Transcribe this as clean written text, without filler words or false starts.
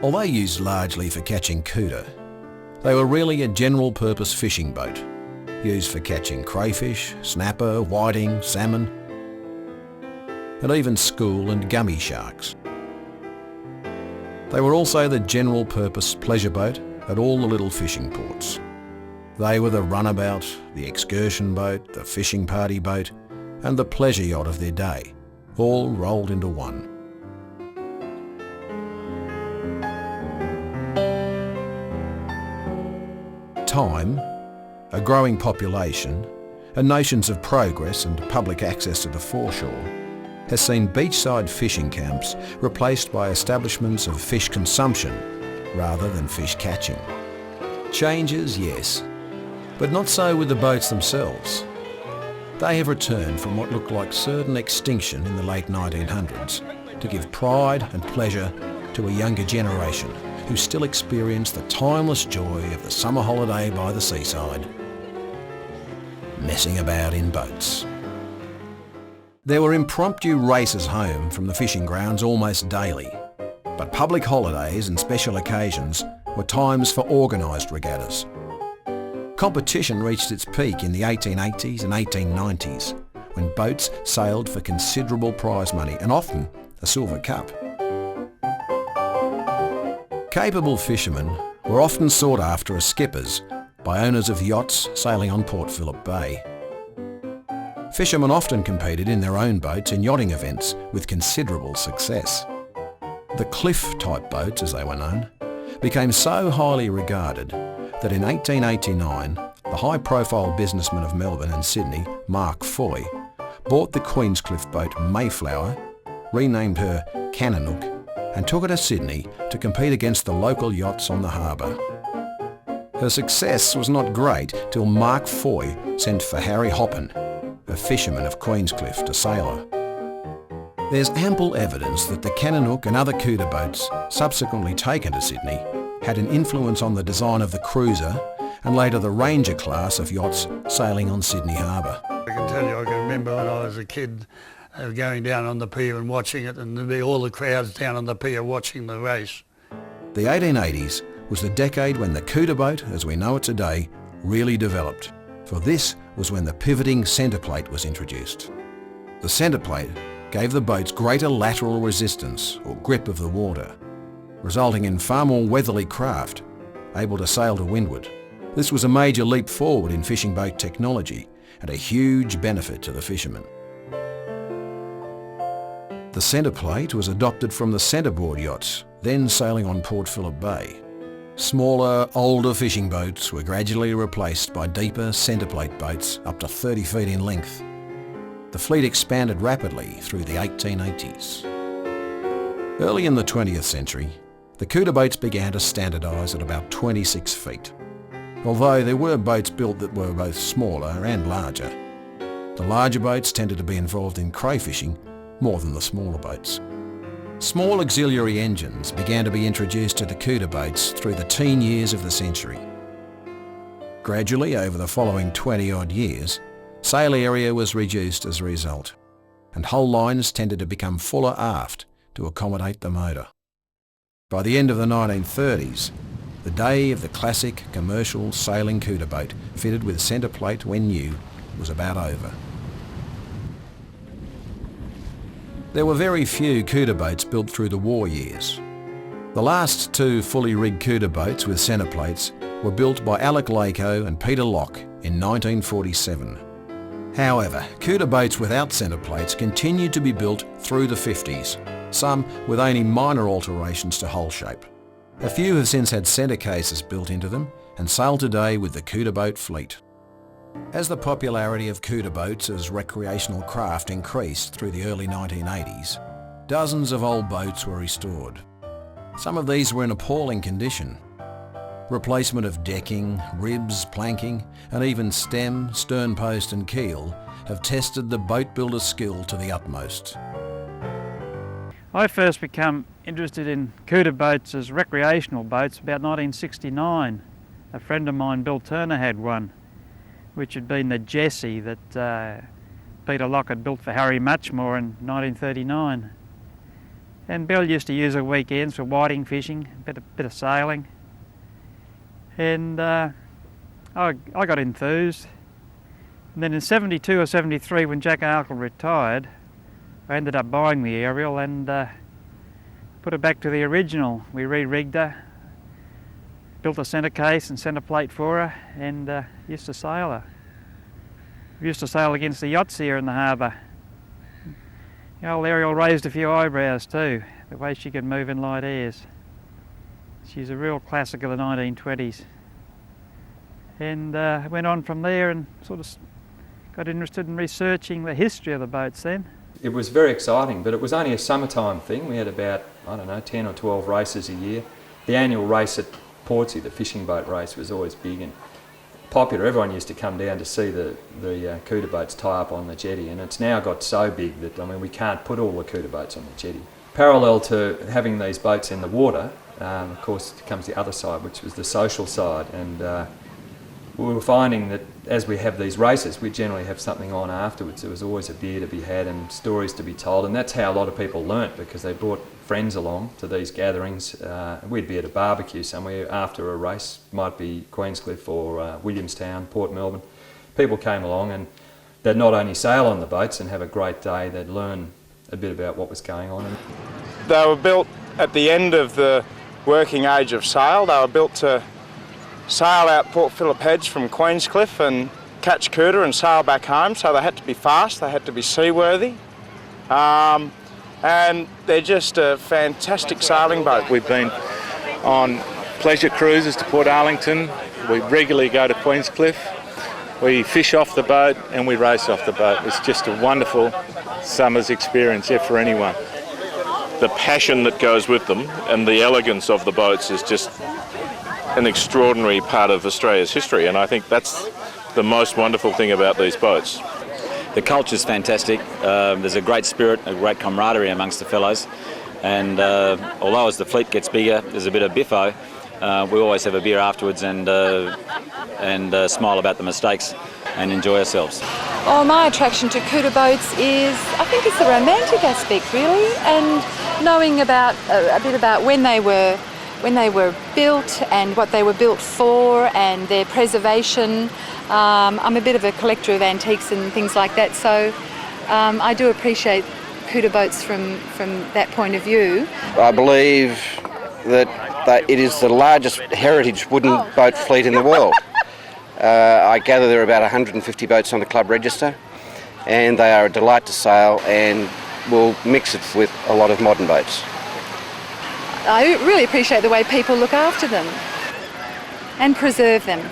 Although used largely for catching couta, they were really a general-purpose fishing boat, used for catching crayfish, snapper, whiting, salmon, and even school and gummy sharks. They were also the general-purpose pleasure boat at all the little fishing ports. They were the runabout, the excursion boat, the fishing party boat, and the pleasure yacht of their day, all rolled into one. Time, a growing population, and notions of progress and public access to the foreshore has seen beachside fishing camps replaced by establishments of fish consumption rather than fish catching. Changes, yes, but not so with the boats themselves. They have returned from what looked like certain extinction in the late 1900s to give pride and pleasure to a younger generation who still experience the timeless joy of the summer holiday by the seaside, messing about in boats. There were impromptu races home from the fishing grounds almost daily, but public holidays and special occasions were times for organised regattas. Competition reached its peak in the 1880s and 1890s, when boats sailed for considerable prize money and often a silver cup. Capable fishermen were often sought after as skippers by owners of yachts sailing on Port Phillip Bay. Fishermen often competed in their own boats in yachting events with considerable success. The cliff-type boats, as they were known, became so highly regarded that in 1889 the high-profile businessman of Melbourne and Sydney, Mark Foy, bought the Queenscliff boat Mayflower, renamed her Cananook, and took her to Sydney to compete against the local yachts on the harbour. Her success was not great till Mark Foy sent for Harry Hoppin, a fisherman of Queenscliff, to sail her. There's ample evidence that the Cananook and other couta boats subsequently taken to Sydney had an influence on the design of the cruiser and later the Ranger class of yachts sailing on Sydney Harbour. I can tell you, I can remember when I was a kid going down on the pier and watching it, and there'd be all the crowds down on the pier watching the race. The 1880s was the decade when the couta boat, as we know it today, really developed, for this was when the pivoting centre plate was introduced. The centre plate gave the boats greater lateral resistance or grip of the water, resulting in far more weatherly craft able to sail to windward. This was a major leap forward in fishing boat technology and a huge benefit to the fishermen. The centre plate was adopted from the centreboard yachts, then sailing on Port Phillip Bay. Smaller, older fishing boats were gradually replaced by deeper centre plate boats up to 30 feet in length. The fleet expanded rapidly through the 1880s. Early in the 20th century, the couta boats began to standardise at about 26 feet, although there were boats built that were both smaller and larger. The larger boats tended to be involved in crayfishing more than the smaller boats. Small auxiliary engines began to be introduced to the couta boats through the teen years of the century. Gradually, over the following 20-odd years, sail area was reduced as a result, and hull lines tended to become fuller aft to accommodate the motor. By the end of the 1930s, the day of the classic commercial sailing couta boat fitted with centre plate when new was about over. There were very few couta boats built through the war years. The last two fully rigged couta boats with centre plates were built by Alec Lako and Peter Locke in 1947. However, couta boats without centre plates continued to be built through the 50s, some with only minor alterations to hull shape. A few have since had centre cases built into them and sail today with the couta boat fleet. As the popularity of couta boats as recreational craft increased through the early 1980s, dozens of old boats were restored. Some of these were in appalling condition. Replacement of decking, ribs, planking, and even stem, stern post and keel have tested the boat builder's skill to the utmost. I first became interested in couta boats as recreational boats about 1969. A friend of mine, Bill Turner, had one, which had been the Jessie that Peter Locke had built for Harry Muchmore in 1939. And Bill used to use her weekends for whiting fishing, a bit of sailing. And I got enthused. And then in 72 or 73, when Jack Arkle retired, I ended up buying the Ariel and put her back to the original. We re-rigged her, built a centre case and centre plate for her, and used to sail her. We used to sail against the yachts here in the harbour. The old Ariel raised a few eyebrows too, the way she could move in light airs. She's a real classic of the 1920s. And went on from there and sort of got interested in researching the history of the boats then. It was very exciting, but it was only a summertime thing. We had about, 10 or 12 races a year. The annual race at Portsea, the fishing boat race, was always big and popular. Everyone used to come down to see the Couta boats tie up on the jetty, and it's now got so big that we can't put all the Couta boats on the jetty. Parallel to having these boats in the water, of course, comes the other side, which was the social side, and we were finding that as we have these races, we generally have something on afterwards. There was always a beer to be had and stories to be told, and that's how a lot of people learnt, because they brought friends along to these gatherings. We'd be at a barbecue somewhere after a race, might be Queenscliff or Williamstown, Port Melbourne. People came along and they'd not only sail on the boats and have a great day, they'd learn a bit about what was going on. They were built at the end of the working age of sail. They were built to sail out Port Phillip Heads from Queenscliff and catch Couta and sail back home, so they had to be fast, they had to be seaworthy, and they're just a fantastic sailing boat. We've been on pleasure cruises to Port Arlington, we regularly go to Queenscliff, we fish off the boat and we race off the boat. It's just a wonderful summer's experience for anyone. The passion that goes with them and the elegance of the boats is just an extraordinary part of Australia's history, and I think that's the most wonderful thing about these boats. The culture's fantastic. There's a great spirit, a great camaraderie amongst the fellows, and although as the fleet gets bigger, there's a bit of biffo. We always have a beer afterwards and smile about the mistakes and enjoy ourselves. Oh, my attraction to Couta boats is, I think it's the romantic aspect really, and knowing about a bit about when they were built and what they were built for and their preservation. I'm a bit of a collector of antiques and things like that, so I do appreciate Couta boats from that point of view. I believe that it is the largest heritage wooden boat fleet in the world. I gather there are about 150 boats on the club register, and they are a delight to sail and will mix it with a lot of modern boats. I really appreciate the way people look after them and preserve them.